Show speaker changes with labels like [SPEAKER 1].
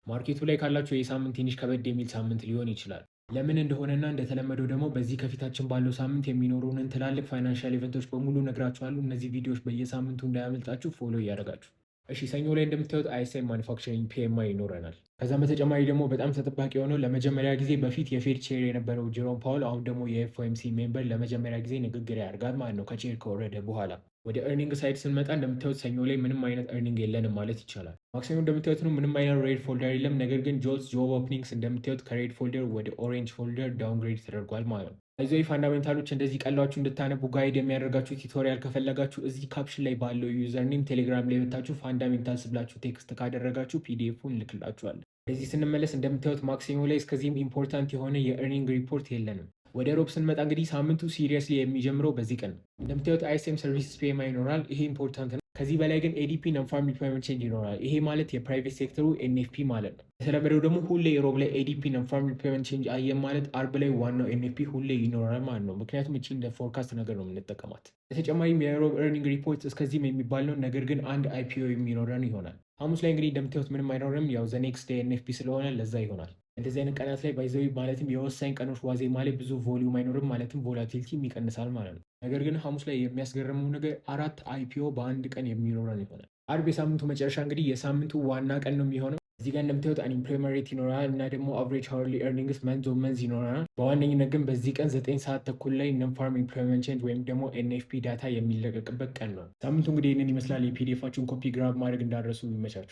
[SPEAKER 1] ማርኬቱ ላይ ካላችሁ ይህ ሳምንት ትንሽ ከበድ የሚል ሳምንት ሊሆን ይችላል። ለምን እንደሆነና እንደተለመደው ደግሞ በዚህ ከፊታችን ባለው ሳምንት የሚኖሩንን ትላልቅ ፋይናንሻል ኢቨንቶች በሙሉ እነግራችኋለሁ። እነዚህ ቪዲዮዎች በየሳምንቱ እንዳያመልጣችሁ ፎሎ እያደረጋችሁ። እሺ ሰኞ ላይ እንደምታዩት አይኤስኤም ማኒፋክቸሪንግ ፒኤምአይ ይኖረናል። ከዛም በተጨማሪ ደግሞ በጣም ተጠባቂ የሆነው ለመጀመሪያ ጊዜ በፊት የፌድ ቼር የነበረው ጀሮም ፓውል አሁን ደግሞ የኤፍኦኤምሲ ሜምበር ለመጀመሪያ ጊዜ ንግግር ያደርጋል ማለት ነው ከቼር ከወረደ በኋላ። ወደ ኤርኒንግ ሳይድ ስንመጣ እንደምታዩት ሰኞ ላይ ምንም አይነት ኤርኒንግ የለንም ማለት ይቻላል። ማክሰኞ እንደምታዩት ነው ምንም አይነት ሬድ ፎልደር የለም። ነገር ግን ጆልስ ጆብ ኦፕኒንግስ እንደምታዩት ከሬድ ፎልደር ወደ ኦሬንጅ ፎልደር ዳውንግሬድ ተደርጓል ማለት ነው። አይዞ ፋንዳሜንታሎች እንደዚህ ቀላችሁ እንድታነቡ ጋይድ የሚያደርጋችሁ ቱቶሪያል ከፈለጋችሁ እዚህ ካፕሽን ላይ ባለው ዩዘር ኔም ቴሌግራም ላይ መታችሁ ፋንዳሜንታልስ ብላችሁ ቴክስት ካደረጋችሁ ፒዲኤፉን እንልክላችኋለን። ወደዚህ ስንመለስ እንደምታዩት ማክሰኞ ላይ እስከዚህም ኢምፖርታንት የሆነ የኤርኒንግ ሪፖርት የለንም። ወደ ሮብ ስንመጣ እንግዲህ ሳምንቱ ሲሪየስሊ የሚጀምረው በዚህ ቀን ነው። እንደምታዩት አይኤስኤም ሰርቪስስ ፒኤምአይ ይኖራል። ይሄ ኢምፖርታንት ነው። ከዚህ በላይ ግን ኤዲፒ ነን ፋርም ዲፕሎይመንት ቼንጅ ይኖራል። ይሄ ማለት የፕራይቬት ሴክተሩ ኤንኤፍፒ ማለት ነው። የተለመደው ደግሞ ሁሌ ሮብ ላይ ኤዲፒ ነን ፋርም ዲፕሎይመንት ቼንጅ አየን ማለት አርብ ላይ ዋናው ኤንኤፍፒ ሁሌ ይኖራል ማለት ነው። ምክንያቱም እቺ እንደ ፎርካስት ነገር ነው የምንጠቀማት። በተጨማሪም የሮብ ኤርኒንግ ሪፖርት እስከዚህም የሚባል ነው። ነገር ግን አንድ አይፒኦ የሚኖረን ይሆናል። ሐሙስ ላይ እንግዲህ እንደምታዩት ምንም አይኖርም። ያው ዘ ኔክስት ዴይ ኤንኤፍፒ ስለሆነ ለዛ ይሆናል። እንደዚህ አይነት ቀናት ላይ ባይዘዊ ማለትም የወሳኝ ቀኖች ዋዜማ ላይ ብዙ ቮሊዩም አይኖርም፣ ማለትም ቮላቲሊቲም ይቀንሳል ማለት ነው። ነገር ግን ሐሙስ ላይ የሚያስገርመው ነገር 4 አይፒኦ በአንድ ቀን የሚኖረን ይሆናል። አርብ የሳምንቱ መጨረሻ እንግዲህ የሳምንቱ ዋና ቀን ነው የሚሆነው። እዚህ ጋር እንደምታዩት አንኢምፕሎይመንት ሬት ይኖራል እና ደግሞ አቨሬጅ ሃወርሊ ኤርኒንግስ መንዝ ኦን መንዝ ይኖረናል። በዋነኝነት ግን በዚህ ቀን 9 ሰዓት ተኩል ላይ ነን ፋርም ኢምፕሎይመንት ቼንጅ ወይም ደግሞ ኤንኤፍፒ ዳታ የሚለቀቅበት ቀን ነው። ሳምንቱ እንግዲህ ይህንን ይመስላል። የፒዲኤፋችሁን ኮፒ ግራብ ማድረግ እንዳደረሱ ይመቻችሁ።